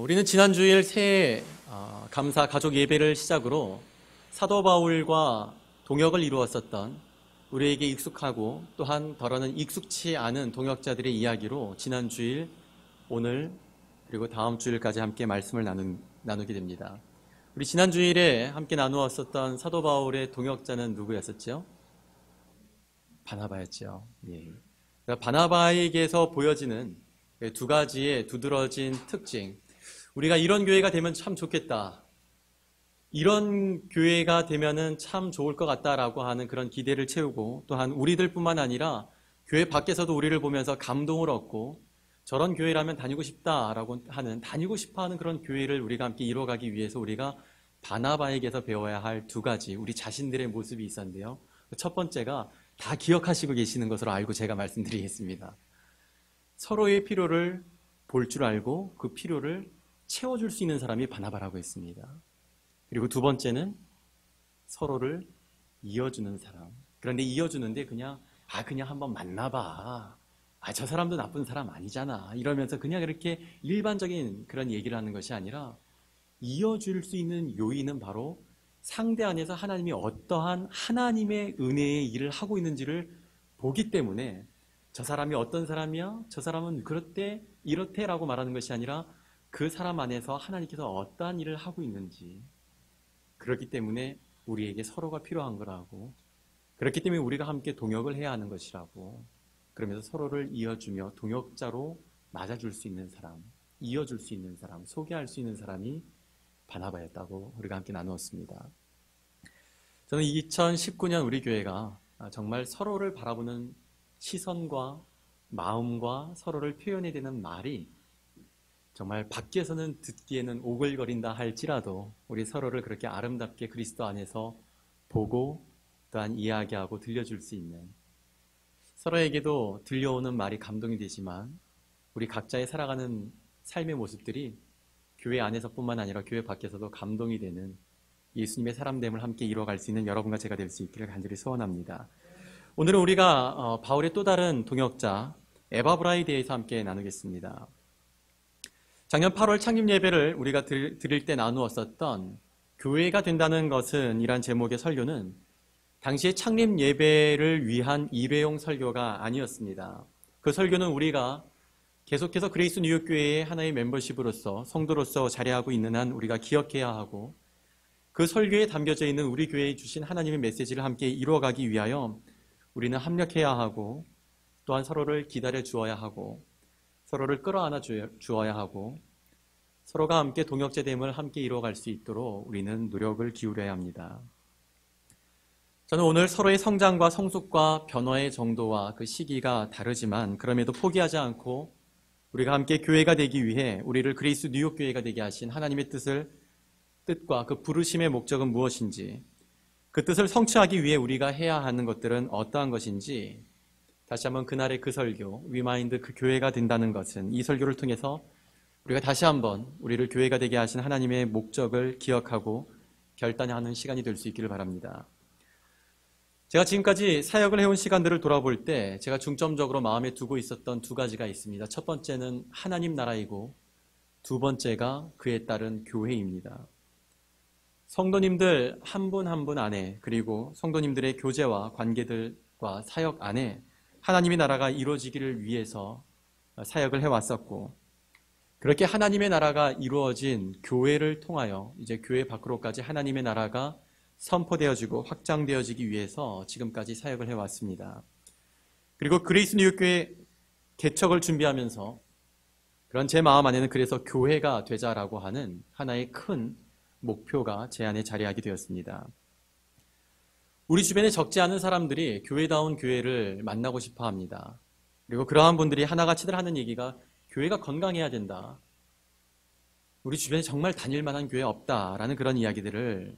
우리는 지난 주일 새해 감사 가족 예배를 시작으로 사도 바울과 동역을 이루었었던 우리에게 익숙하고 또한 덜어는 익숙치 않은 동역자들의 이야기로 지난 주일, 오늘 그리고 다음 주일까지 함께 말씀을 나누게 됩니다. 우리 지난 주일에 함께 나누었었던 사도 바울의 동역자는 누구였었죠? 바나바였죠. 예. 바나바에게서 보여지는 두 가지의 두드러진 특징. 우리가 이런 교회가 되면 참 좋겠다. 이런 교회가 되면은 참 좋을 것 같다라고 하는 그런 기대를 채우고, 또한 우리들뿐만 아니라 교회 밖에서도 우리를 보면서 감동을 얻고 저런 교회라면 다니고 싶다라고 하는, 다니고 싶어하는 그런 교회를 우리가 함께 이뤄가기 위해서 우리가 바나바에게서 배워야 할 두 가지 우리 자신들의 모습이 있었는데요. 첫 번째가 다 기억하시고 계시는 것으로 알고 제가 말씀드리겠습니다. 서로의 필요를 볼 줄 알고 그 필요를 채워줄 수 있는 사람이 바나바라고 했습니다. 그리고 두 번째는 서로를 이어주는 사람. 그런데 이어주는데 그냥 한번 만나봐. 저 사람도 나쁜 사람 아니잖아. 이러면서 그냥 이렇게 일반적인 그런 얘기를 하는 것이 아니라 이어줄 수 있는 요인은 바로 상대 안에서 하나님이 어떠한 하나님의 은혜의 일을 하고 있는지를 보기 때문에 저 사람이 어떤 사람이야? 저 사람은 그렇대, 이렇대라고 말하는 것이 아니라 그 사람 안에서 하나님께서 어떠한 일을 하고 있는지, 그렇기 때문에 우리에게 서로가 필요한 거라고, 그렇기 때문에 우리가 함께 동역을 해야 하는 것이라고, 그러면서 서로를 이어주며 동역자로 맞아줄 수 있는 사람, 이어줄 수 있는 사람, 소개할 수 있는 사람이 바나바였다고 우리가 함께 나누었습니다. 저는 2019년 우리 교회가 정말 서로를 바라보는 시선과 마음과 서로를 표현해야 되는 말이 정말 밖에서는 듣기에는 오글거린다 할지라도 우리 서로를 그렇게 아름답게 그리스도 안에서 보고 또한 이야기하고 들려줄 수 있는, 서로에게도 들려오는 말이 감동이 되지만 우리 각자의 살아가는 삶의 모습들이 교회 안에서뿐만 아니라 교회 밖에서도 감동이 되는 예수님의 사람됨을 함께 이뤄갈 수 있는 여러분과 제가 될 수 있기를 간절히 소원합니다. 오늘은 우리가 바울의 또 다른 동역자 에바브라에 대해서 함께 나누겠습니다. 작년 8월 창립 예배를 우리가 드릴 때 나누었었던 교회가 된다는 것은 이란 제목의 설교는 당시의 창립 예배를 위한 일회용 설교가 아니었습니다. 그 설교는 우리가 계속해서 그레이스 뉴욕교회의 하나의 멤버십으로서 성도로서 자리하고 있는 한 우리가 기억해야 하고, 그 설교에 담겨져 있는 우리 교회에 주신 하나님의 메시지를 함께 이루어가기 위하여 우리는 합력해야 하고, 또한 서로를 기다려 주어야 하고, 서로를 끌어안아 주어야 하고, 서로가 함께 동역자됨을 함께 이루어갈 수 있도록 우리는 노력을 기울여야 합니다. 저는 오늘 서로의 성장과 성숙과 변화의 정도와 그 시기가 다르지만 그럼에도 포기하지 않고 우리가 함께 교회가 되기 위해 우리를 그레이스 뉴욕 교회가 되게 하신 하나님의 뜻과 그 부르심의 목적은 무엇인지, 그 뜻을 성취하기 위해 우리가 해야 하는 것들은 어떠한 것인지, 다시 한번 그날의 그 설교, 리마인드, 그 교회가 된다는 것은 이 설교를 통해서 우리가 다시 한번 우리를 교회가 되게 하신 하나님의 목적을 기억하고 결단하는 시간이 될 수 있기를 바랍니다. 제가 지금까지 사역을 해온 시간들을 돌아볼 때 제가 중점적으로 마음에 두고 있었던 두 가지가 있습니다. 첫 번째는 하나님 나라이고 두 번째가 그에 따른 교회입니다. 성도님들 한 분 한 분 안에, 그리고 성도님들의 교제와 관계들과 사역 안에 하나님의 나라가 이루어지기를 위해서 사역을 해왔었고, 그렇게 하나님의 나라가 이루어진 교회를 통하여 이제 교회 밖으로까지 하나님의 나라가 선포되어지고 확장되어지기 위해서 지금까지 사역을 해왔습니다. 그리고 그레이스 뉴욕교회 개척을 준비하면서 그런 제 마음 안에는 그래서 교회가 되자라고 하는 하나의 큰 목표가 제 안에 자리하게 되었습니다. 우리 주변에 적지 않은 사람들이 교회다운 교회를 만나고 싶어 합니다. 그리고 그러한 분들이 하나같이들 하는 얘기가 교회가 건강해야 된다. 우리 주변에 정말 다닐 만한 교회 없다라는 그런 이야기들을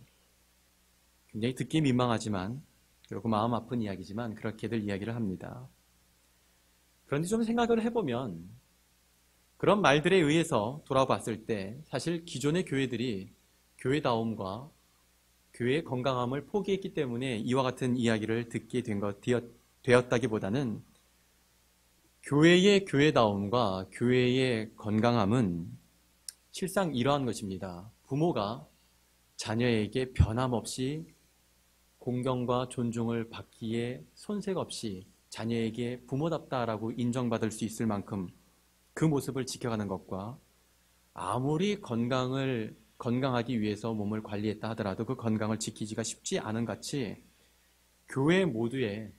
굉장히 듣기 민망하지만, 그리고 마음 아픈 이야기지만 그렇게들 이야기를 합니다. 그런데 좀 생각을 해보면 그런 말들에 의해서 돌아봤을 때 사실 기존의 교회들이 교회다움과 교회의 건강함을 포기했기 때문에 이와 같은 이야기를 듣게 되었다기보다는 교회의 교회다움과 교회의 건강함은 실상 이러한 것입니다. 부모가 자녀에게 변함없이 공경과 존중을 받기에 손색 없이 자녀에게 부모답다라고 인정받을 수 있을 만큼 그 모습을 지켜가는 것과 아무리 건강하기 위해서 몸을 관리했다 하더라도 그 건강을 지키기가 쉽지 않은 같이 교회 모두에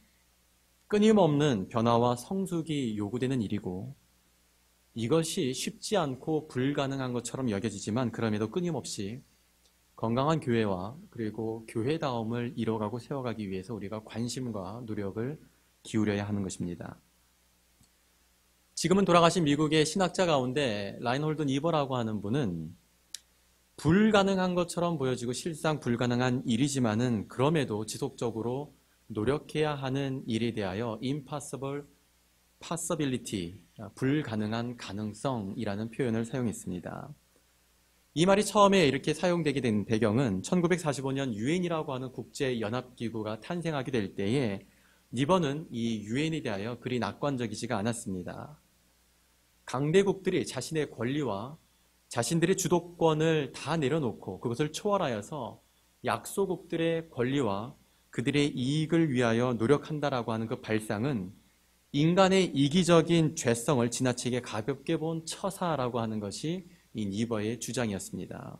끊임없는 변화와 성숙이 요구되는 일이고 이것이 쉽지 않고 불가능한 것처럼 여겨지지만 그럼에도 끊임없이 건강한 교회와 그리고 교회다움을 이뤄가고 세워가기 위해서 우리가 관심과 노력을 기울여야 하는 것입니다. 지금은 돌아가신 미국의 신학자 가운데 라인홀드 니버라고 하는 분은 불가능한 것처럼 보여지고 실상 불가능한 일이지만은 그럼에도 지속적으로 노력해야 하는 일에 대하여 impossible possibility, 불가능한 가능성이라는 표현을 사용했습니다. 이 말이 처음에 이렇게 사용되게 된 배경은 1945년 유엔이라고 하는 국제연합기구가 탄생하게 될 때에 니버는 이 유엔에 대하여 그리 낙관적이지가 않았습니다. 강대국들이 자신의 권리와 자신들의 주도권을 다 내려놓고 그것을 초월하여서 약소국들의 권리와 그들의 이익을 위하여 노력한다라고 하는 그 발상은 인간의 이기적인 죄성을 지나치게 가볍게 본 처사라고 하는 것이 이 니버의 주장이었습니다.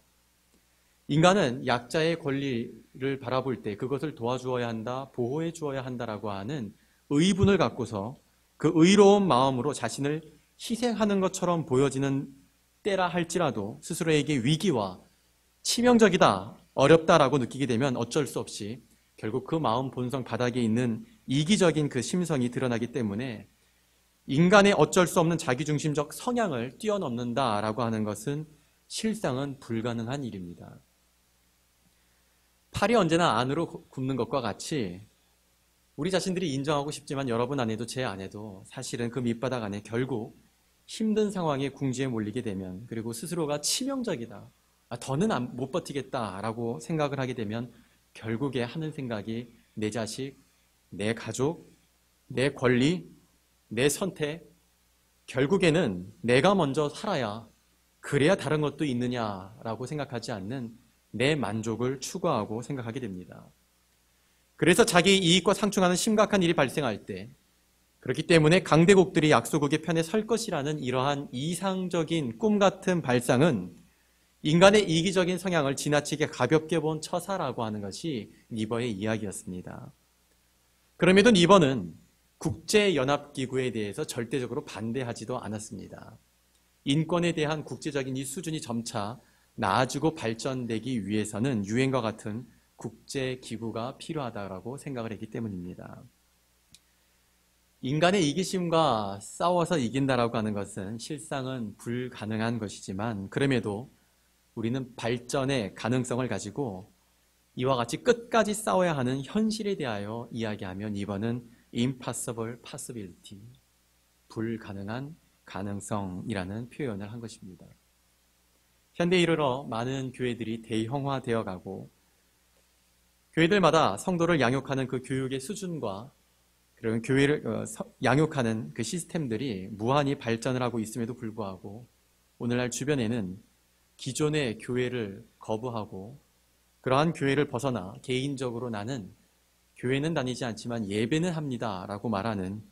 인간은 약자의 권리를 바라볼 때 그것을 도와주어야 한다, 보호해 주어야 한다라고 하는 의분을 갖고서 그 의로운 마음으로 자신을 희생하는 것처럼 보여지는 때라 할지라도 스스로에게 위기와 치명적이다, 어렵다라고 느끼게 되면 어쩔 수 없이 결국 그 마음 본성 바닥에 있는 이기적인 그 심성이 드러나기 때문에 인간의 어쩔 수 없는 자기중심적 성향을 뛰어넘는다라고 하는 것은 실상은 불가능한 일입니다. 팔이 언제나 안으로 굽는 것과 같이 우리 자신들이 인정하고 싶지만 여러분 안에도 제 안에도 사실은 그 밑바닥 안에 결국 힘든 상황에 궁지에 몰리게 되면 그리고 스스로가 치명적이다, 더는 못 버티겠다라고 생각을 하게 되면 결국에 하는 생각이 내 자식, 내 가족, 내 권리, 내 선택, 결국에는 내가 먼저 살아야 그래야 다른 것도 있느냐라고 생각하지 않는 내 만족을 추구하고 생각하게 됩니다. 그래서 자기 이익과 상충하는 심각한 일이 발생할 때 그렇기 때문에 강대국들이 약소국의 편에 설 것이라는 이러한 이상적인 꿈 같은 발상은 인간의 이기적인 성향을 지나치게 가볍게 본 처사라고 하는 것이 니버의 이야기였습니다. 그럼에도 니버는 국제연합기구에 대해서 절대적으로 반대하지도 않았습니다. 인권에 대한 국제적인 이 수준이 점차 나아지고 발전되기 위해서는 유엔과 같은 국제기구가 필요하다고 생각을 했기 때문입니다. 인간의 이기심과 싸워서 이긴다라고 하는 것은 실상은 불가능한 것이지만 그럼에도 우리는 발전의 가능성을 가지고 이와 같이 끝까지 싸워야 하는 현실에 대하여 이야기하면 이번은 impossible possibility, 불가능한 가능성이라는 표현을 한 것입니다. 현대에 이르러 많은 교회들이 대형화되어 가고 교회들마다 성도를 양육하는 그 교육의 수준과 그런 교회를 양육하는 그 시스템들이 무한히 발전을 하고 있음에도 불구하고 오늘날 주변에는 기존의 교회를 거부하고 그러한 교회를 벗어나 개인적으로 나는 교회는 다니지 않지만 예배는 합니다 라고 말하는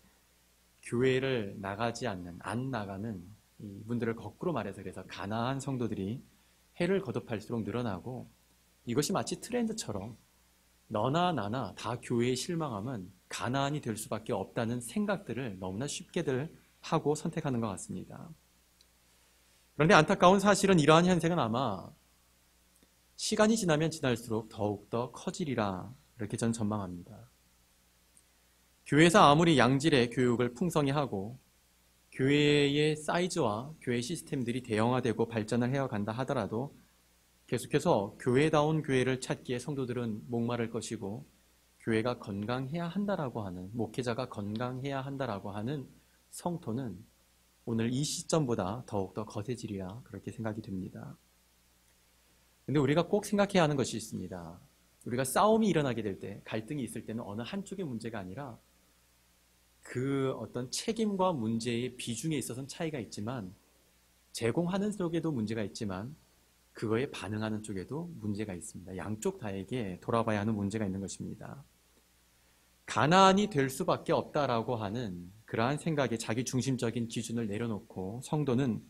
교회를 나가지 않는, 안 나가는 이분들을 거꾸로 말해서 그래서 가나안 성도들이 해를 거듭할수록 늘어나고 이것이 마치 트렌드처럼 너나 나나 다 교회에 실망하면 가나안이 될 수밖에 없다는 생각들을 너무나 쉽게들 하고 선택하는 것 같습니다. 그런데 안타까운 사실은 이러한 현상은 아마 시간이 지나면 지날수록 더욱더 커지리라 이렇게 저는 전망합니다. 교회에서 아무리 양질의 교육을 풍성히 하고 교회의 사이즈와 교회 시스템들이 대형화되고 발전을 해어간다 하더라도 계속해서 교회다운 교회를 찾기에 성도들은 목마를 것이고 교회가 건강해야 한다라고 하는, 목회자가 건강해야 한다라고 하는 성토는 오늘 이 시점보다 더욱더 거세지리라 그렇게 생각이 됩니다. 근데 우리가 꼭 생각해야 하는 것이 있습니다. 우리가 싸움이 일어나게 될 때, 갈등이 있을 때는 어느 한쪽의 문제가 아니라 그 어떤 책임과 문제의 비중에 있어서는 차이가 있지만 제공하는 쪽에도 문제가 있지만 그거에 반응하는 쪽에도 문제가 있습니다. 양쪽 다에게 돌아봐야 하는 문제가 있는 것입니다. 가나안이 될 수밖에 없다라고 하는 그러한 생각에 자기 중심적인 기준을 내려놓고 성도는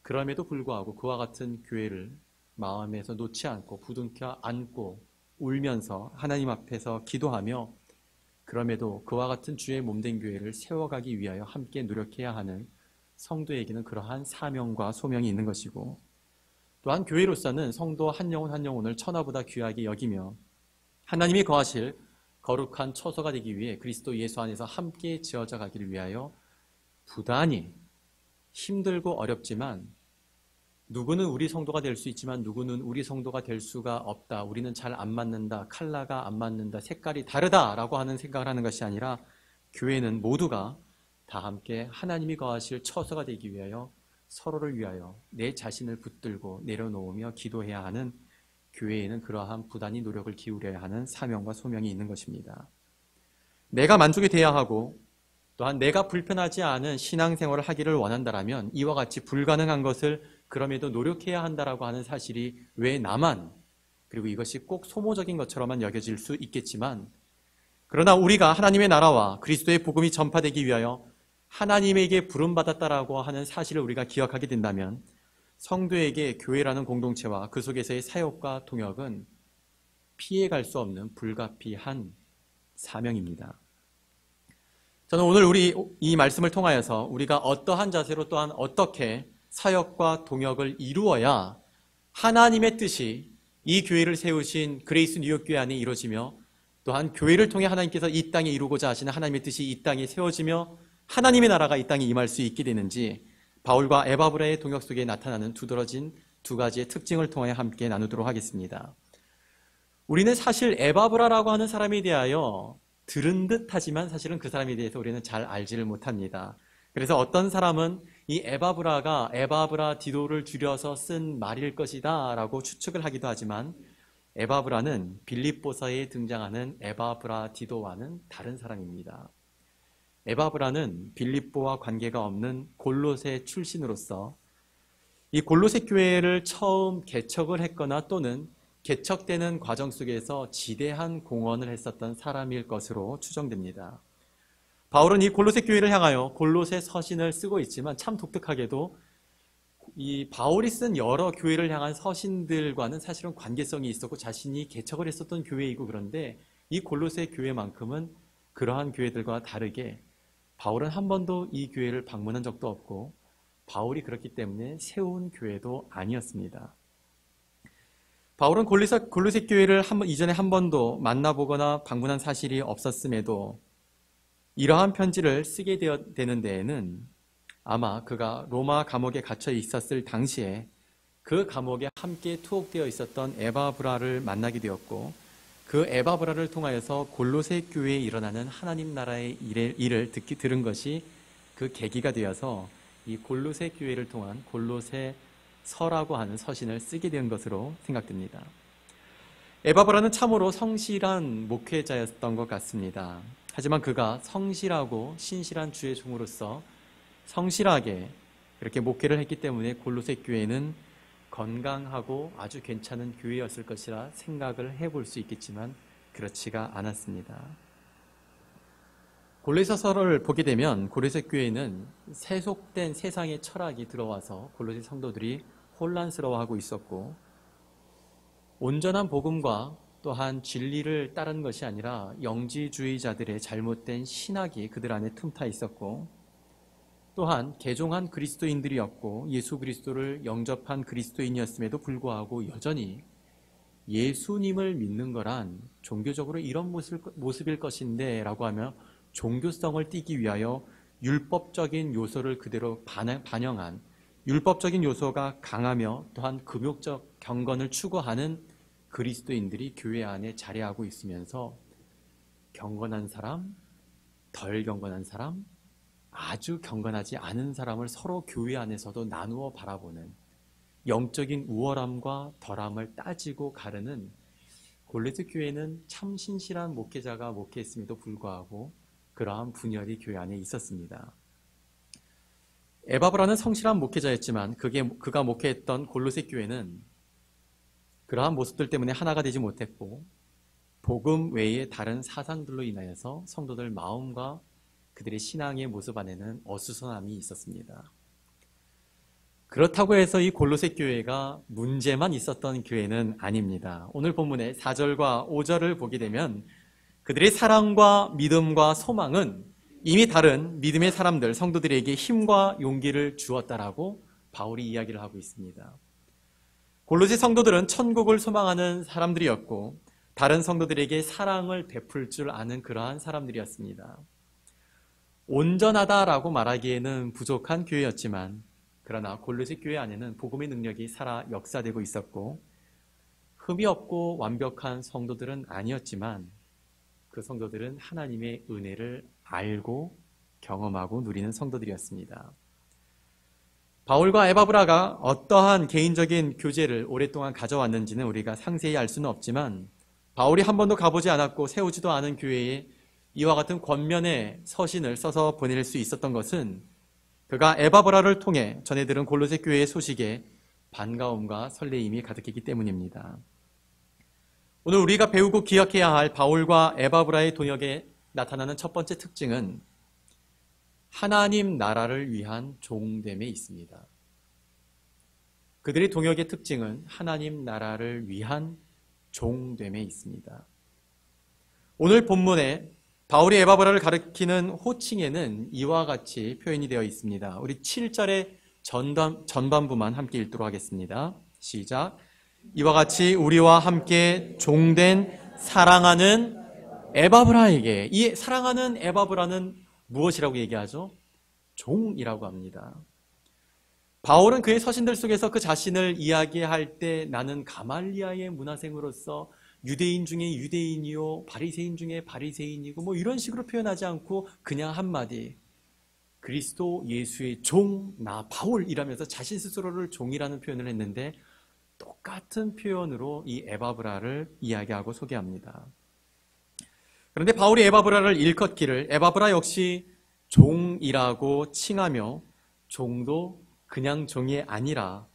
그럼에도 불구하고 그와 같은 교회를 마음에서 놓지 않고 부둥켜 안고 울면서 하나님 앞에서 기도하며 그럼에도 그와 같은 주의 몸된 교회를 세워가기 위하여 함께 노력해야 하는 성도에게는 그러한 사명과 소명이 있는 것이고, 또한 교회로서는 성도 한 영혼 한 영혼을 천하보다 귀하게 여기며 하나님이 거하실 거룩한 처소가 되기 위해 그리스도 예수 안에서 함께 지어져 가기를 위하여 부단히 힘들고 어렵지만, 누구는 우리 성도가 될 수 있지만 누구는 우리 성도가 될 수가 없다, 우리는 잘 안 맞는다, 컬러가 안 맞는다, 색깔이 다르다라고 하는 생각을 하는 것이 아니라, 교회는 모두가 다 함께 하나님이 거하실 처소가 되기 위하여 서로를 위하여 내 자신을 붙들고 내려놓으며 기도해야 하는, 교회에는 그러한 부단히 노력을 기울여야 하는 사명과 소명이 있는 것입니다. 내가 만족이 돼야 하고 또한 내가 불편하지 않은 신앙생활을 하기를 원한다라면 이와 같이 불가능한 것을 그럼에도 노력해야 한다라고 하는 사실이 왜 나만, 그리고 이것이 꼭 소모적인 것처럼만 여겨질 수 있겠지만, 그러나 우리가 하나님의 나라와 그리스도의 복음이 전파되기 위하여 하나님에게 부름받았다라고 하는 사실을 우리가 기억하게 된다면 성도에게 교회라는 공동체와 그 속에서의 사역과 동역은 피해갈 수 없는 불가피한 사명입니다. 저는 오늘 우리 이 말씀을 통하여서 우리가 어떠한 자세로 또한 어떻게 사역과 동역을 이루어야 하나님의 뜻이 이 교회를 세우신 그레이스 뉴욕교회 안에 이루어지며, 또한 교회를 통해 하나님께서 이 땅에 이루고자 하시는 하나님의 뜻이 이 땅에 세워지며 하나님의 나라가 이 땅에 임할 수 있게 되는지, 바울과 에바브라의 동역 속에 나타나는 두드러진 두 가지의 특징을 통해 함께 나누도록 하겠습니다. 우리는 사실 에바브라라고 하는 사람에 대하여 들은 듯 하지만 사실은 그 사람에 대해서 우리는 잘 알지를 못합니다. 그래서 어떤 사람은 이 에바브라가 에바브라 디도를 줄여서 쓴 말일 것이다 라고 추측을 하기도 하지만, 에바브라는 빌립보서에 등장하는 에바브라 디도와는 다른 사람입니다. 에바브라는 빌립보와 관계가 없는 골로새 출신으로서 이 골로새 교회를 처음 개척을 했거나 또는 개척되는 과정 속에서 지대한 공헌을 했었던 사람일 것으로 추정됩니다. 바울은 이 골로새 교회를 향하여 골로새 서신을 쓰고 있지만 참 독특하게도 이 바울이 쓴 여러 교회를 향한 서신들과는 사실은 관계성이 있었고 자신이 개척을 했었던 교회이고, 그런데 이 골로새 교회만큼은 그러한 교회들과 다르게 바울은 한 번도 이 교회를 방문한 적도 없고 바울이 그렇기 때문에 세운 교회도 아니었습니다. 바울은 골로새 교회를 이전에 한 번도 만나보거나 방문한 사실이 없었음에도 이러한 편지를 쓰게 되는 데에는 아마 그가 로마 감옥에 갇혀 있었을 당시에 그 감옥에 함께 투옥되어 있었던 에바브라를 만나게 되었고, 그 에바브라를 통하여서 골로새 교회에 일어나는 하나님 나라의 일을 들은 것이 그 계기가 되어서 이 골로새 교회를 통한 골로새 서라고 하는 서신을 쓰게 된 것으로 생각됩니다. 에바브라는 참으로 성실한 목회자였던 것 같습니다. 하지만 그가 성실하고 신실한 주의 종으로서 성실하게 그렇게 목회를 했기 때문에 골로새 교회는 건강하고 아주 괜찮은 교회였을 것이라 생각을 해볼 수 있겠지만 그렇지가 않았습니다. 골로새서를 보게 되면 골로새 교회는 세속된 세상의 철학이 들어와서 골로새 성도들이 혼란스러워하고 있었고, 온전한 복음과 또한 진리를 따르는 것이 아니라 영지주의자들의 잘못된 신학이 그들 안에 틈타 있었고, 또한 개종한 그리스도인들이었고 예수 그리스도를 영접한 그리스도인이었음에도 불구하고 여전히 예수님을 믿는 거란 종교적으로 이런 모습일 것인데 라고 하며 종교성을 띠기 위하여 율법적인 요소를 그대로 반영한, 율법적인 요소가 강하며 또한 금욕적 경건을 추구하는 그리스도인들이 교회 안에 자리하고 있으면서 경건한 사람, 덜 경건한 사람, 아주 경건하지 않은 사람을 서로 교회 안에서도 나누어 바라보는 영적인 우월함과 덜함을 따지고 가르는, 골로새 교회는 참 신실한 목회자가 목회했음에도 불구하고 그러한 분열이 교회 안에 있었습니다. 에바브라는 성실한 목회자였지만 그가 목회했던 골로새 교회는 그러한 모습들 때문에 하나가 되지 못했고 복음 외의 다른 사상들로 인하여서 성도들 마음과 그들의 신앙의 모습 안에는 어수선함이 있었습니다. 그렇다고 해서 이 골로새 교회가 문제만 있었던 교회는 아닙니다. 오늘 본문의 4절과 5절을 보게 되면 그들의 사랑과 믿음과 소망은 이미 다른 믿음의 사람들, 성도들에게 힘과 용기를 주었다라고 바울이 이야기를 하고 있습니다. 골로새 성도들은 천국을 소망하는 사람들이었고 다른 성도들에게 사랑을 베풀 줄 아는 그러한 사람들이었습니다. 온전하다라고 말하기에는 부족한 교회였지만 그러나 골로새 교회 안에는 복음의 능력이 살아 역사되고 있었고 흠이 없고 완벽한 성도들은 아니었지만 그 성도들은 하나님의 은혜를 알고 경험하고 누리는 성도들이었습니다. 바울과 에바브라가 어떠한 개인적인 교제를 오랫동안 가져왔는지는 우리가 상세히 알 수는 없지만 바울이 한 번도 가보지 않았고 세우지도 않은 교회에 이와 같은 권면의 서신을 써서 보낼 수 있었던 것은 그가 에바브라를 통해 전해들은 골로새 교회의 소식에 반가움과 설레임이 가득했기 때문입니다. 오늘 우리가 배우고 기억해야 할 바울과 에바브라의 동역에 나타나는 첫 번째 특징은 하나님 나라를 위한 종됨에 있습니다. 그들의 동역의 특징은 하나님 나라를 위한 종됨에 있습니다. 오늘 본문에 바울이 에바브라를 가리키는 호칭에는 이와 같이 표현이 되어 있습니다. 우리 7절의 전반부만 함께 읽도록 하겠습니다. 시작. 이와 같이 우리와 함께 종된 사랑하는 에바브라에게, 이 사랑하는 에바브라는 무엇이라고 얘기하죠? 종이라고 합니다. 바울은 그의 서신들 속에서 그 자신을 이야기할 때 나는 가말리아의 문화생으로서 유대인 중에 유대인이요 바리새인 중에 바리새인이고 뭐 이런 식으로 표현하지 않고 그냥 한마디 그리스도 예수의 종 나 바울이라면서 자신 스스로를 종이라는 표현을 했는데 똑같은 표현으로 이 에바브라를 이야기하고 소개합니다. 그런데 바울이 에바브라를 일컫기를 에바브라 역시 종이라고 칭하며 종도 그냥 종이 아니라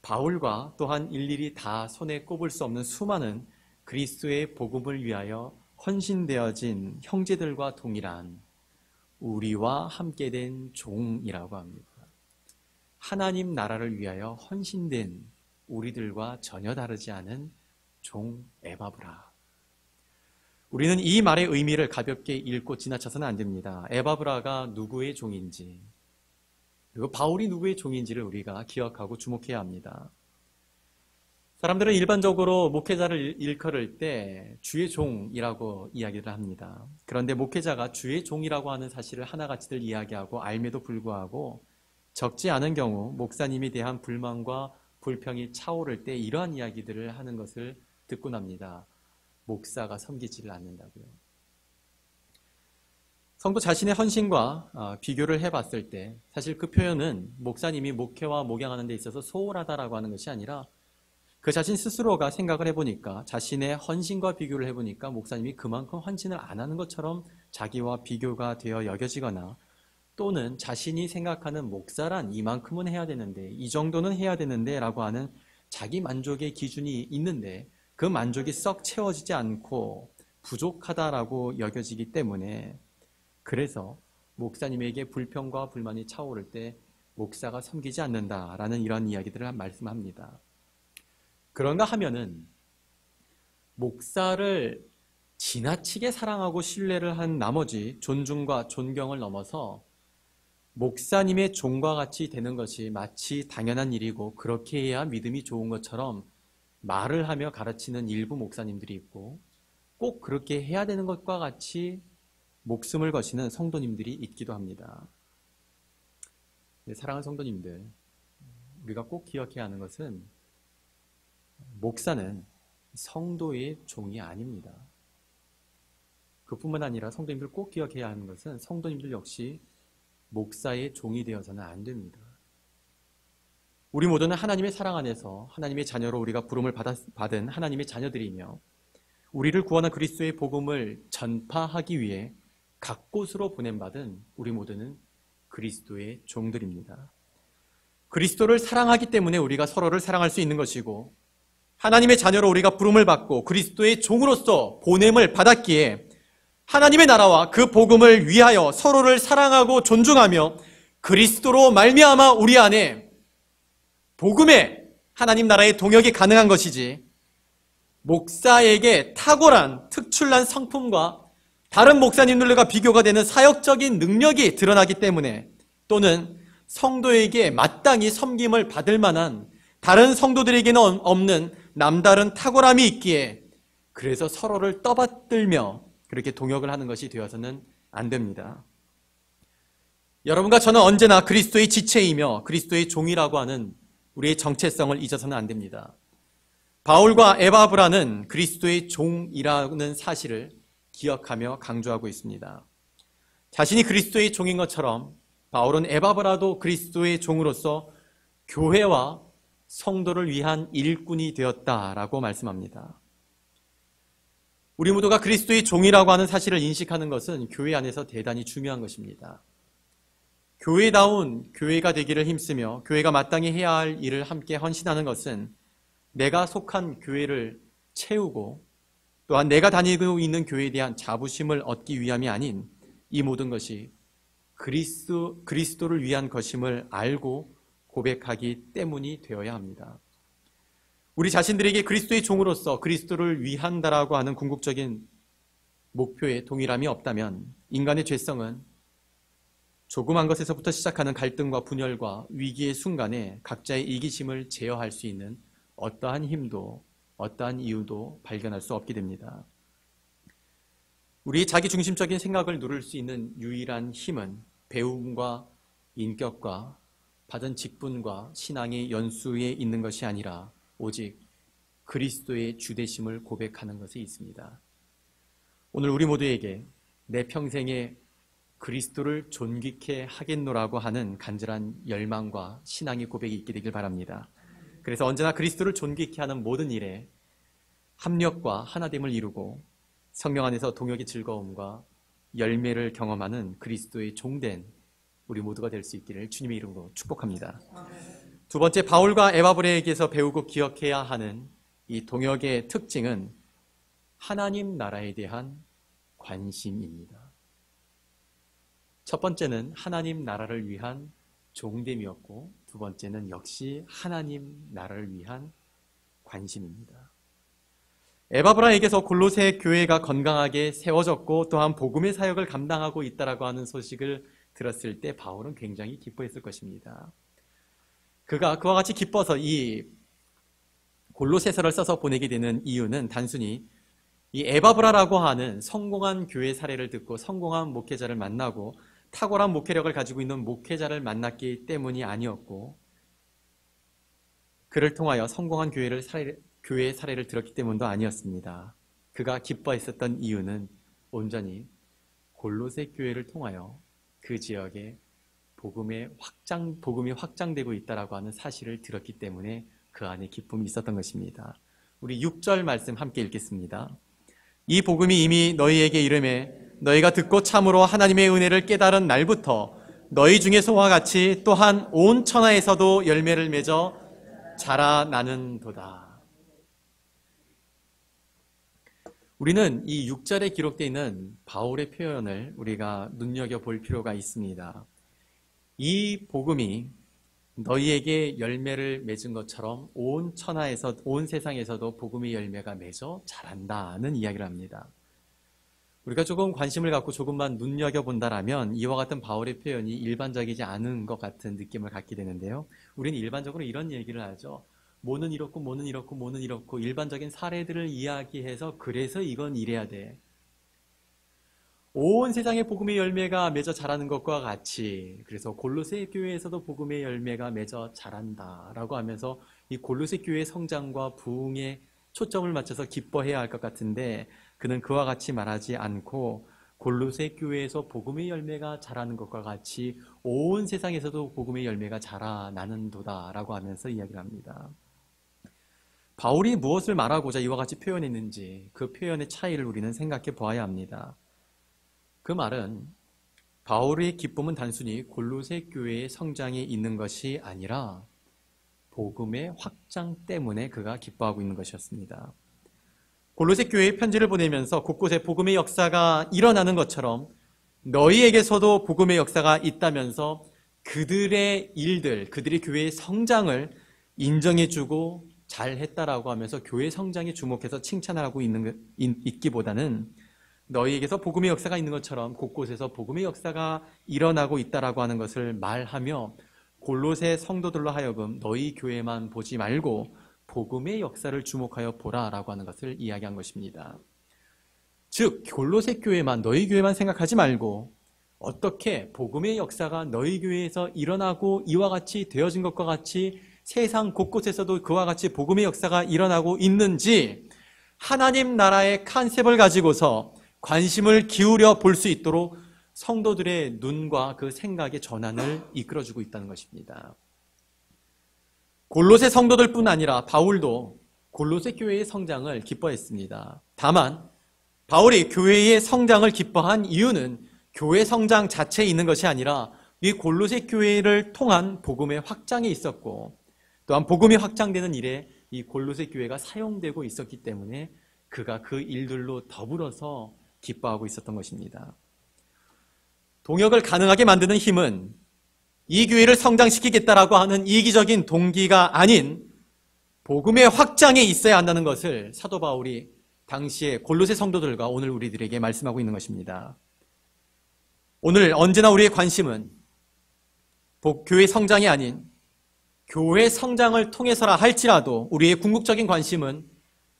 바울과 또한 일일이 다 손에 꼽을 수 없는 수많은 그리스도의 복음을 위하여 헌신되어진 형제들과 동일한 우리와 함께 된 종이라고 합니다. 하나님 나라를 위하여 헌신된 우리들과 전혀 다르지 않은 종 에바브라. 우리는 이 말의 의미를 가볍게 읽고 지나쳐서는 안 됩니다. 에바브라가 누구의 종인지 그리고 바울이 누구의 종인지를 우리가 기억하고 주목해야 합니다. 사람들은 일반적으로 목회자를 일컬을 때 주의 종이라고 이야기를 합니다. 그런데 목회자가 주의 종이라고 하는 사실을 하나같이들 이야기하고 알매도 불구하고 적지 않은 경우 목사님에 대한 불만과 불평이 차오를 때 이러한 이야기들을 하는 것을 듣곤 합니다. 목사가 섬기지를 않는다고요. 성도 자신의 헌신과 비교를 해봤을 때 사실 그 표현은 목사님이 목회와 목양하는 데 있어서 소홀하다라고 하는 것이 아니라 그 자신 스스로가 생각을 해보니까 자신의 헌신과 비교를 해보니까 목사님이 그만큼 헌신을 안 하는 것처럼 자기와 비교가 되어 여겨지거나 또는 자신이 생각하는 목사란 이만큼은 해야 되는데 이 정도는 해야 되는데 라고 하는 자기 만족의 기준이 있는데 그 만족이 썩 채워지지 않고 부족하다라고 여겨지기 때문에 그래서 목사님에게 불평과 불만이 차오를 때 목사가 섬기지 않는다라는 이런 이야기들을 말씀합니다. 그런가 하면은 목사를 지나치게 사랑하고 신뢰를 한 나머지 존중과 존경을 넘어서 목사님의 종과 같이 되는 것이 마치 당연한 일이고 그렇게 해야 믿음이 좋은 것처럼 말을 하며 가르치는 일부 목사님들이 있고 꼭 그렇게 해야 되는 것과 같이 목숨을 거시는 성도님들이 있기도 합니다. 사랑하는 성도님들, 우리가 꼭 기억해야 하는 것은 목사는 성도의 종이 아닙니다. 그뿐만 아니라 성도님들 꼭 기억해야 하는 것은 성도님들 역시 목사의 종이 되어서는 안 됩니다. 우리 모두는 하나님의 사랑 안에서 하나님의 자녀로 우리가 부름을 받은 하나님의 자녀들이며 우리를 구원한 그리스도의 복음을 전파하기 위해 각 곳으로 보냄받은 우리 모두는 그리스도의 종들입니다. 그리스도를 사랑하기 때문에 우리가 서로를 사랑할 수 있는 것이고, 하나님의 자녀로 우리가 부름을 받고 그리스도의 종으로서 보냄을 받았기에 하나님의 나라와 그 복음을 위하여 서로를 사랑하고 존중하며 그리스도로 말미암아 우리 안에 복음의 하나님 나라의 동역이 가능한 것이지, 목사에게 탁월한 특출난 성품과 다른 목사님들과 비교가 되는 사역적인 능력이 드러나기 때문에, 또는 성도에게 마땅히 섬김을 받을 만한 다른 성도들에게는 없는 남다른 탁월함이 있기에, 그래서 서로를 떠받들며 그렇게 동역을 하는 것이 되어서는 안 됩니다. 여러분과 저는 언제나 그리스도의 지체이며 그리스도의 종이라고 하는 우리의 정체성을 잊어서는 안 됩니다. 바울과 에바브라는 그리스도의 종이라는 사실을 기억하며 강조하고 있습니다. 자신이 그리스도의 종인 것처럼 바울은 에바브라도 그리스도의 종으로서 교회와 성도를 위한 일꾼이 되었다라고 말씀합니다. 우리 모두가 그리스도의 종이라고 하는 사실을 인식하는 것은 교회 안에서 대단히 중요한 것입니다. 교회다운 교회가 되기를 힘쓰며 교회가 마땅히 해야 할 일을 함께 헌신하는 것은 내가 속한 교회를 채우고 또한 내가 다니고 있는 교회에 대한 자부심을 얻기 위함이 아닌, 이 모든 것이 그리스도를 위한 것임을 알고 고백하기 때문이 되어야 합니다. 우리 자신들에게 그리스도의 종으로서 그리스도를 위한다라고 하는 궁극적인 목표에 동일함이 없다면 인간의 죄성은 조그만 것에서부터 시작하는 갈등과 분열과 위기의 순간에 각자의 이기심을 제어할 수 있는 어떠한 힘도 어떠한 이유도 발견할 수 없게 됩니다. 우리의 자기중심적인 생각을 누를 수 있는 유일한 힘은 배움과 인격과 받은 직분과 신앙의 연수에 있는 것이 아니라 오직 그리스도의 주되심을 고백하는 것에 있습니다. 오늘 우리 모두에게 내 평생에 그리스도를 존귀케 하겠노라고 하는 간절한 열망과 신앙의 고백이 있게 되길 바랍니다. 그래서 언제나 그리스도를 존귀케 하는 모든 일에 합력과 하나됨을 이루고 성령 안에서 동역의 즐거움과 열매를 경험하는 그리스도의 종된 우리 모두가 될 수 있기를 주님의 이름으로 축복합니다. 두 번째, 바울과 에바브라에게서 배우고 기억해야 하는 이 동역의 특징은 하나님 나라에 대한 관심입니다. 첫 번째는 하나님 나라를 위한 종됨이었고, 두 번째는 역시 하나님 나라를 위한 관심입니다. 에바브라에게서 골로새 교회가 건강하게 세워졌고 또한 복음의 사역을 감당하고 있다라고 하는 소식을 들었을 때 바울은 굉장히 기뻐했을 것입니다. 그가 그와 같이 기뻐서 이 골로새서를 써서 보내게 되는 이유는 단순히 이 에바브라라고 하는 성공한 교회 사례를 듣고 성공한 목회자를 만나고 탁월한 목회력을 가지고 있는 목회자를 만났기 때문이 아니었고, 그를 통하여 성공한 교회의 사례를 들었기 때문도 아니었습니다. 그가 기뻐했었던 이유는 온전히 골로새 교회를 통하여 그 지역에 복음이 확장되고 있다라고 하는 사실을 들었기 때문에 그 안에 기쁨이 있었던 것입니다. 우리 6절 말씀 함께 읽겠습니다. 이 복음이 이미 너희에게 이르매 너희가 듣고 참으로 하나님의 은혜를 깨달은 날부터 너희 중에 소와 같이 또한 온 천하에서도 열매를 맺어 자라나는도다. 우리는 이 6절에 기록되어 있는 바울의 표현을 우리가 눈여겨볼 필요가 있습니다. 이 복음이 너희에게 열매를 맺은 것처럼 온 천하에서, 온 세상에서도 복음의 열매가 맺어 자란다는 이야기를 합니다. 우리가 조금 관심을 갖고 조금만 눈여겨본다라면 이와 같은 바울의 표현이 일반적이지 않은 것 같은 느낌을 갖게 되는데요. 우리는 일반적으로 이런 얘기를 하죠. 뭐는 이렇고 뭐는 이렇고 뭐는 이렇고 일반적인 사례들을 이야기해서 그래서 이건 이래야 돼. 온 세상에 복음의 열매가 맺어 자라는 것과 같이, 그래서 골로새 교회에서도 복음의 열매가 맺어 자란다라고 하면서 이 골로새 교회의 성장과 부흥에 초점을 맞춰서 기뻐해야 할 것 같은데, 그는 그와 같이 말하지 않고 골로새 교회에서 복음의 열매가 자라는 것과 같이 온 세상에서도 복음의 열매가 자라나는도다라고 하면서 이야기를 합니다. 바울이 무엇을 말하고자 이와 같이 표현했는지 그 표현의 차이를 우리는 생각해 보아야 합니다. 그 말은 바울의 기쁨은 단순히 골로새 교회의 성장에 있는 것이 아니라 복음의 확장 때문에 그가 기뻐하고 있는 것이었습니다. 골로새 교회에 편지를 보내면서 곳곳에 복음의 역사가 일어나는 것처럼 너희에게서도 복음의 역사가 있다면서 그들의 일들, 그들의 교회의 성장을 인정해주고 잘했다라고 하면서 교회 성장에 주목해서 칭찬하고 있기보다는 너희에게서 복음의 역사가 있는 것처럼 곳곳에서 복음의 역사가 일어나고 있다라고 하는 것을 말하며 골로새 성도들로 하여금 너희 교회만 보지 말고 복음의 역사를 주목하여 보라라고 하는 것을 이야기한 것입니다. 즉 골로새 교회만, 너희 교회만 생각하지 말고 어떻게 복음의 역사가 너희 교회에서 일어나고 이와 같이 되어진 것과 같이 세상 곳곳에서도 그와 같이 복음의 역사가 일어나고 있는지 하나님 나라의 컨셉을 가지고서 관심을 기울여 볼 수 있도록 성도들의 눈과 그 생각의 전환을 이끌어주고 있다는 것입니다. 골로새 성도들뿐 아니라 바울도 골로새 교회의 성장을 기뻐했습니다. 다만 바울이 교회의 성장을 기뻐한 이유는 교회 성장 자체에 있는 것이 아니라 이 골로새 교회를 통한 복음의 확장에 있었고 또한 복음이 확장되는 일에 이 골로새 교회가 사용되고 있었기 때문에 그가 그 일들로 더불어서 기뻐하고 있었던 것입니다. 동역을 가능하게 만드는 힘은 이 교회를 성장시키겠다라고 하는 이기적인 동기가 아닌 복음의 확장에 있어야 한다는 것을 사도 바울이 당시에 골로새 성도들과 오늘 우리들에게 말씀하고 있는 것입니다. 오늘 언제나 우리의 관심은 교회 성장이 아닌 교회 성장을 통해서라 할지라도 우리의 궁극적인 관심은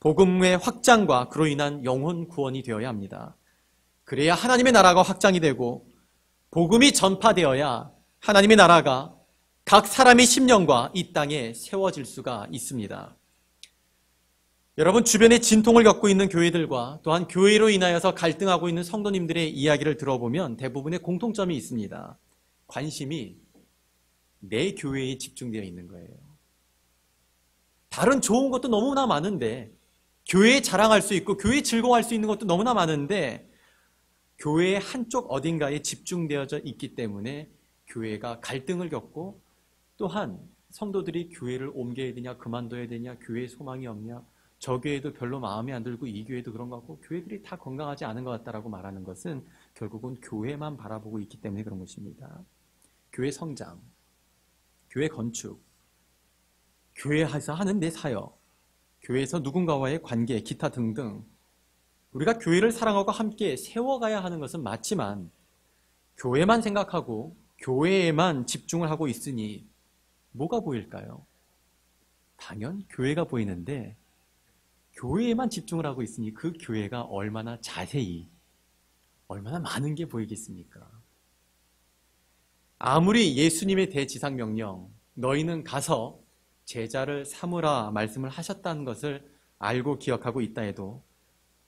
복음의 확장과 그로 인한 영혼 구원이 되어야 합니다. 그래야 하나님의 나라가 확장이 되고 복음이 전파되어야 하나님의 나라가 각 사람의 심령과 이 땅에 세워질 수가 있습니다. 여러분 주변에 진통을 겪고 있는 교회들과 또한 교회로 인하여서 갈등하고 있는 성도님들의 이야기를 들어보면 대부분의 공통점이 있습니다. 관심이 내 교회에 집중되어 있는 거예요. 다른 좋은 것도 너무나 많은데 교회에 자랑할 수 있고 교회에 즐거워할 수 있는 것도 너무나 많은데 교회의 한쪽 어딘가에 집중되어져 있기 때문에 교회가 갈등을 겪고 또한 성도들이 교회를 옮겨야 되냐 그만둬야 되냐 교회에 소망이 없냐 저 교회도 별로 마음에 안 들고 이 교회도 그런 것 같고 교회들이 다 건강하지 않은 것 같다라고 말하는 것은 결국은 교회만 바라보고 있기 때문에 그런 것입니다. 교회 성장, 교회 건축, 교회에서 하는 내 사역, 교회에서 누군가와의 관계, 기타 등등 우리가 교회를 사랑하고 함께 세워가야 하는 것은 맞지만 교회만 생각하고 교회에만 집중을 하고 있으니 뭐가 보일까요? 당연 교회가 보이는데 교회에만 집중을 하고 있으니 그 교회가 얼마나 자세히 얼마나 많은 게 보이겠습니까? 아무리 예수님의 대지상명령 너희는 가서 제자를 삼으라 말씀을 하셨다는 것을 알고 기억하고 있다 해도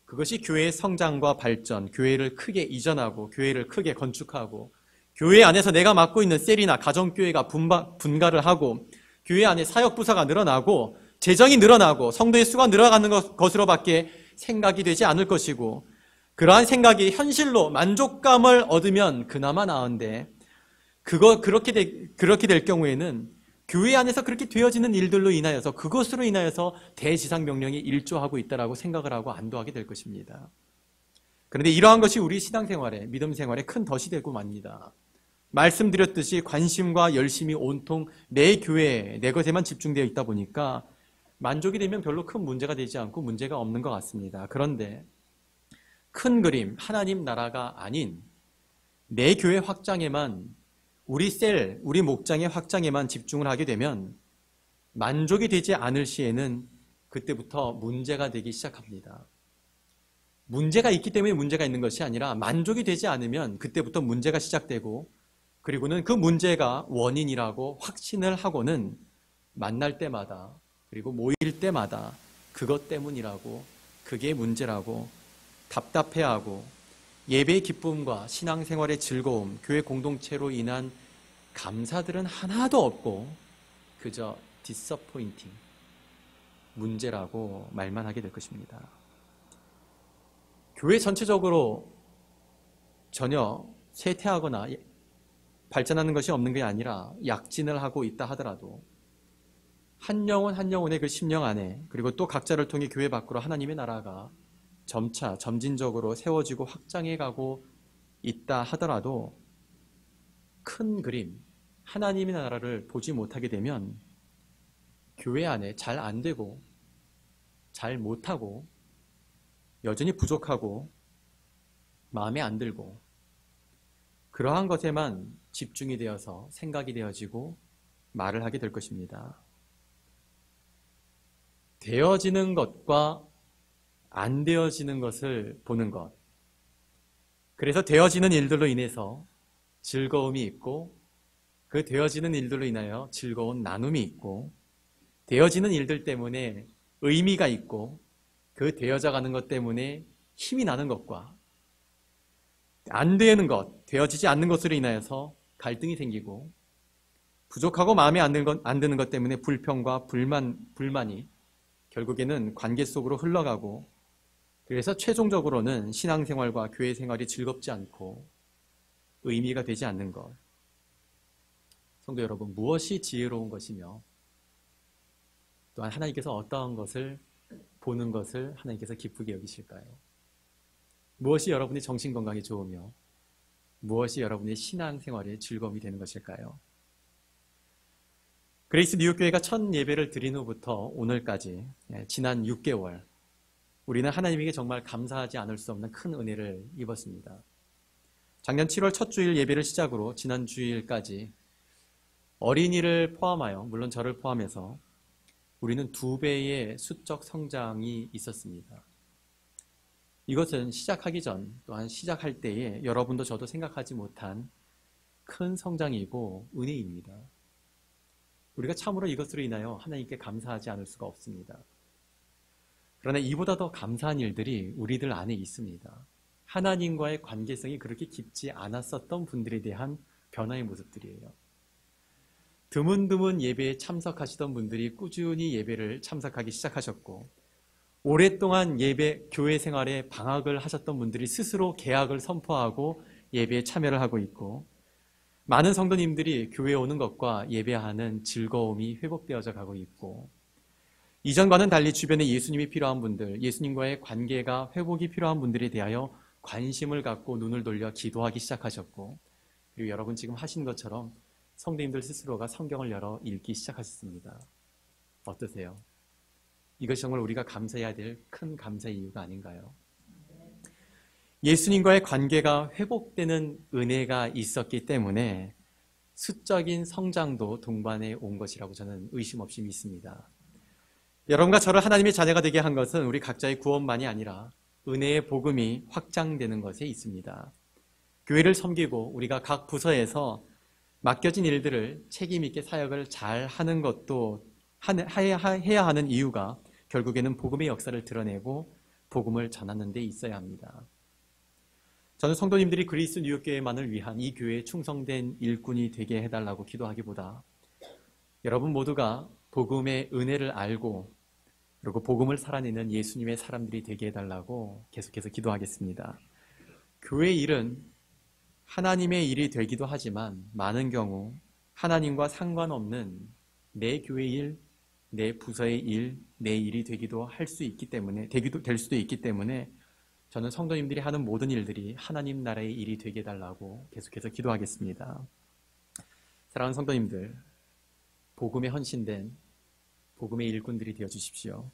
그것이 교회의 성장과 발전, 교회를 크게 이전하고 교회를 크게 건축하고 교회 안에서 내가 맡고 있는 셀이나 가정교회가 분가를 하고 교회 안에 사역부서가 늘어나고 재정이 늘어나고 성도의 수가 늘어가는 것으로밖에 생각이 되지 않을 것이고 그러한 생각이 현실로 만족감을 얻으면 그나마 나은데 그렇게 될 경우에는 교회 안에서 그렇게 되어지는 일들로 인하여서 그것으로 인하여서 대지상명령에 일조하고 있다라고 생각을 하고 안도하게 될 것입니다. 그런데 이러한 것이 우리 신앙생활에 믿음 생활에 큰 덫이 되고 맙니다. 말씀드렸듯이 관심과 열심이 온통 내 교회에 내 것에만 집중되어 있다 보니까 만족이 되면 별로 큰 문제가 되지 않고 문제가 없는 것 같습니다. 그런데 큰 그림, 하나님 나라가 아닌 내 교회 확장에만 우리 셀, 우리 목장의 확장에만 집중을 하게 되면 만족이 되지 않을 시에는 그때부터 문제가 되기 시작합니다. 문제가 있기 때문에 문제가 있는 것이 아니라 만족이 되지 않으면 그때부터 문제가 시작되고 그리고는 그 문제가 원인이라고 확신을 하고는 만날 때마다 그리고 모일 때마다 그것 때문이라고 그게 문제라고 답답해하고 예배의 기쁨과 신앙생활의 즐거움, 교회 공동체로 인한 감사들은 하나도 없고 그저 disappointing, 문제라고 말만 하게 될 것입니다. 교회 전체적으로 전혀 쇠퇴하거나 발전하는 것이 없는 게 아니라 약진을 하고 있다 하더라도 한 영혼 한 영혼의 그 심령 안에, 그리고 또 각자를 통해 교회 밖으로 하나님의 나라가 점차 점진적으로 세워지고 확장해 가고 있다 하더라도 큰 그림, 하나님의 나라를 보지 못하게 되면 교회 안에 잘 안 되고 잘 못하고 여전히 부족하고 마음에 안 들고 그러한 것에만 집중이 되어서 생각이 되어지고 말을 하게 될 것입니다. 되어지는 것과 안 되어지는 것을 보는 것. 그래서 되어지는 일들로 인해서 즐거움이 있고, 그 되어지는 일들로 인하여 즐거운 나눔이 있고, 되어지는 일들 때문에 의미가 있고, 그 되어져 가는 것 때문에 힘이 나는 것과 안 되는 것, 되어지지 않는 것으로 인하여서 갈등이 생기고, 부족하고 마음에 안 드는 것 때문에 불평과 불만이 결국에는 관계 속으로 흘러가고, 그래서 최종적으로는 신앙생활과 교회 생활이 즐겁지 않고 의미가 되지 않는 것. 성도 여러분, 무엇이 지혜로운 것이며 또한 하나님께서 어떠한 것을 보는 것을 하나님께서 기쁘게 여기실까요? 무엇이 여러분의 정신건강에 좋으며 무엇이 여러분의 신앙생활에 즐거움이 되는 것일까요? 그레이스 뉴욕교회가 첫 예배를 드린 후부터 오늘까지 지난 6개월 우리는 하나님에게 정말 감사하지 않을 수 없는 큰 은혜를 입었습니다. 작년 7월 첫 주일 예배를 시작으로 지난 주일까지 어린이를 포함하여, 물론 저를 포함해서 우리는 2배의 수적 성장이 있었습니다. 이것은 시작하기 전 또한 시작할 때에 여러분도 저도 생각하지 못한 큰 성장이고 은혜입니다. 우리가 참으로 이것으로 인하여 하나님께 감사하지 않을 수가 없습니다. 그러나 이보다 더 감사한 일들이 우리들 안에 있습니다. 하나님과의 관계성이 그렇게 깊지 않았었던 분들에 대한 변화의 모습들이에요. 드문드문 예배에 참석하시던 분들이 꾸준히 예배를 참석하기 시작하셨고, 오랫동안 교회 생활에 방학을 하셨던 분들이 스스로 개학을 선포하고 예배에 참여를 하고 있고, 많은 성도님들이 교회에 오는 것과 예배하는 즐거움이 회복되어져 가고 있고, 이전과는 달리 주변에 예수님이 필요한 분들, 예수님과의 관계가 회복이 필요한 분들에 대하여 관심을 갖고 눈을 돌려 기도하기 시작하셨고, 그리고 여러분 지금 하신 것처럼 성도님들 스스로가 성경을 열어 읽기 시작하셨습니다. 어떠세요? 이것이 정말 우리가 감사해야 될 큰 감사의 이유가 아닌가요? 예수님과의 관계가 회복되는 은혜가 있었기 때문에 수적인 성장도 동반해 온 것이라고 저는 의심 없이 믿습니다. 여러분과 저를 하나님의 자녀가 되게 한 것은 우리 각자의 구원만이 아니라 은혜의 복음이 확장되는 것에 있습니다. 교회를 섬기고 우리가 각 부서에서 맡겨진 일들을 책임 있게 사역을 잘 하는 것도 해야 하는 이유가 결국에는 복음의 역사를 드러내고 복음을 전하는 데 있어야 합니다. 저는 성도님들이 그리스 뉴욕교회만을 위한 이 교회에 충성된 일꾼이 되게 해달라고 기도하기보다 여러분 모두가 복음의 은혜를 알고 그리고 복음을 살아내는 예수님의 사람들이 되게 해달라고 계속해서 기도하겠습니다. 교회 일은 하나님의 일이 되기도 하지만 많은 경우 하나님과 상관없는 내 교회 일, 내 부서의 일, 내 일이 되기도 할 수 있기 때문에, 될 수도 있기 때문에 저는 성도님들이 하는 모든 일들이 하나님 나라의 일이 되게 해달라고 계속해서 기도하겠습니다. 사랑하는 성도님들, 복음에 헌신된 복음의 일꾼들이 되어 주십시오.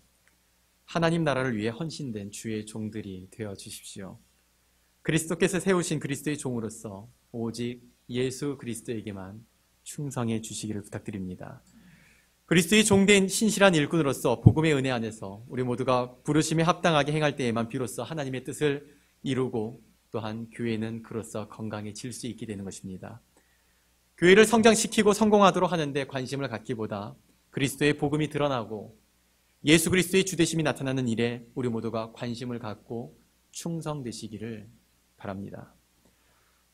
하나님 나라를 위해 헌신된 주의 종들이 되어 주십시오. 그리스도께서 세우신 그리스도의 종으로서 오직 예수 그리스도에게만 충성해 주시기를 부탁드립니다. 그리스도의 종된 신실한 일꾼으로서 복음의 은혜 안에서 우리 모두가 부르심에 합당하게 행할 때에만 비로소 하나님의 뜻을 이루고 또한 교회는 그로써 건강해질 수 있게 되는 것입니다. 교회를 성장시키고 성공하도록 하는데 관심을 갖기보다 그리스도의 복음이 드러나고 예수 그리스도의 주되심이 나타나는 일에 우리 모두가 관심을 갖고 충성되시기를 바랍니다.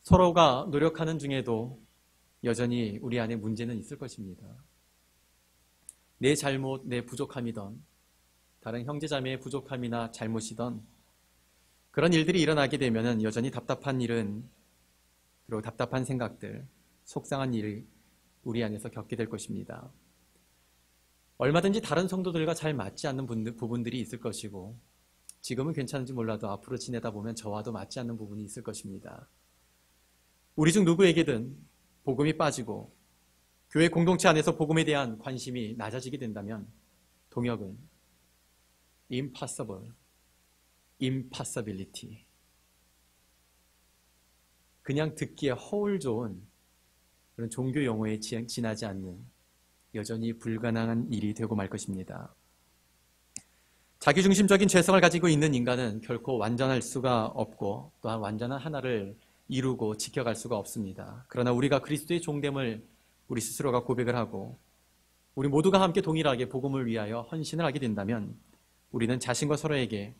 서로가 노력하는 중에도 여전히 우리 안에 문제는 있을 것입니다. 내 잘못, 내 부족함이던 다른 형제자매의 부족함이나 잘못이던 그런 일들이 일어나게 되면 여전히 답답한 일은 그리고 답답한 생각들, 속상한 일을 우리 안에서 겪게 될 것입니다. 얼마든지 다른 성도들과 잘 맞지 않는 부분들이 있을 것이고 지금은 괜찮은지 몰라도 앞으로 지내다 보면 저와도 맞지 않는 부분이 있을 것입니다. 우리 중 누구에게든 복음이 빠지고 교회 공동체 안에서 복음에 대한 관심이 낮아지게 된다면 동역은 impossible, impossibility, 그냥 듣기에 허울 좋은 그런 종교 용어에 지나지 않는 여전히 불가능한 일이 되고 말 것입니다. 자기중심적인 죄성을 가지고 있는 인간은 결코 완전할 수가 없고 또한 완전한 하나를 이루고 지켜갈 수가 없습니다. 그러나 우리가 그리스도의 종됨을 우리 스스로가 고백을 하고 우리 모두가 함께 동일하게 복음을 위하여 헌신을 하게 된다면 우리는 자신과 서로에게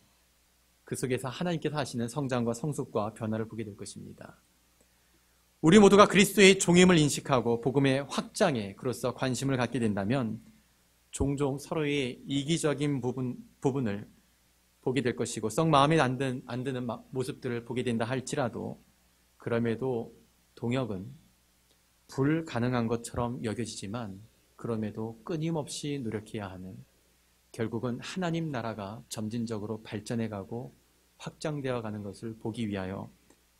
그 속에서 하나님께서 하시는 성장과 성숙과 변화를 보게 될 것입니다. 우리 모두가 그리스도의 종임을 인식하고 복음의 확장에 그로써 관심을 갖게 된다면 종종 서로의 이기적인 부분을 보게 될 것이고 썩 마음에 안 드는 모습들을 보게 된다 할지라도 그럼에도 동역은 불가능한 것처럼 여겨지지만 그럼에도 끊임없이 노력해야 하는, 결국은 하나님 나라가 점진적으로 발전해가고 확장되어 가는 것을 보기 위하여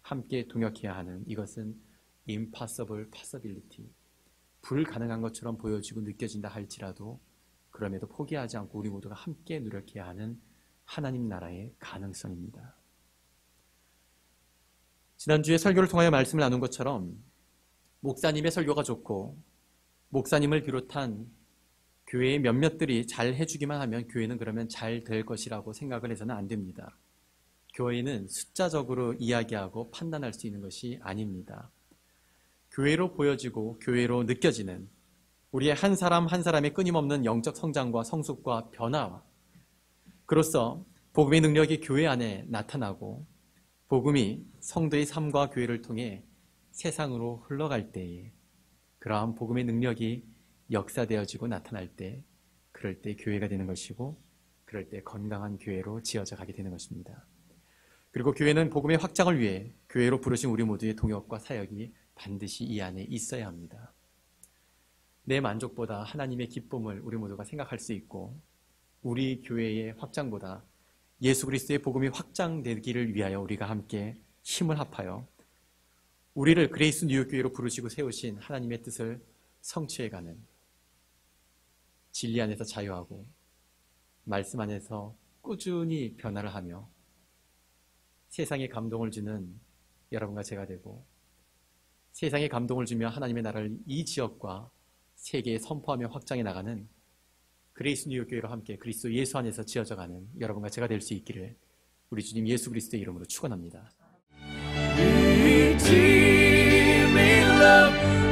함께 동역해야 하는, 이것은 impossible possibility, 불가능한 것처럼 보여지고 느껴진다 할지라도 그럼에도 포기하지 않고 우리 모두가 함께 노력해야 하는 하나님 나라의 가능성입니다. 지난주에 설교를 통하여 말씀을 나눈 것처럼 목사님의 설교가 좋고 목사님을 비롯한 교회의 몇몇들이 잘 해주기만 하면 교회는 그러면 잘 될 것이라고 생각을 해서는 안 됩니다. 교회는 숫자적으로 이야기하고 판단할 수 있는 것이 아닙니다. 교회로 보여지고 교회로 느껴지는 우리의 한 사람 한 사람의 끊임없는 영적 성장과 성숙과 변화, 그로써 복음의 능력이 교회 안에 나타나고 복음이 성도의 삶과 교회를 통해 세상으로 흘러갈 때에 그러한 복음의 능력이 역사되어지고 나타날 때, 그럴 때 교회가 되는 것이고 그럴 때 건강한 교회로 지어져 가게 되는 것입니다. 그리고 교회는 복음의 확장을 위해 교회로 부르신 우리 모두의 동역과 사역이 반드시 이 안에 있어야 합니다. 내 만족보다 하나님의 기쁨을 우리 모두가 생각할 수 있고 우리 교회의 확장보다 예수 그리스도의 복음이 확장되기를 위하여 우리가 함께 힘을 합하여 우리를 그레이스 뉴욕교회로 부르시고 세우신 하나님의 뜻을 성취해가는, 진리 안에서 자유하고 말씀 안에서 꾸준히 변화를 하며 세상에 감동을 주는 여러분과 제가 되고 세상에 감동을 주며 하나님의 나라를 이 지역과 세계에 선포하며 확장해 나가는 그레이스 뉴욕교회로 함께 그리스도 예수 안에서 지어져가는 여러분과 제가 될 수 있기를 우리 주님 예수 그리스도의 이름으로 축원합니다. Redeeming love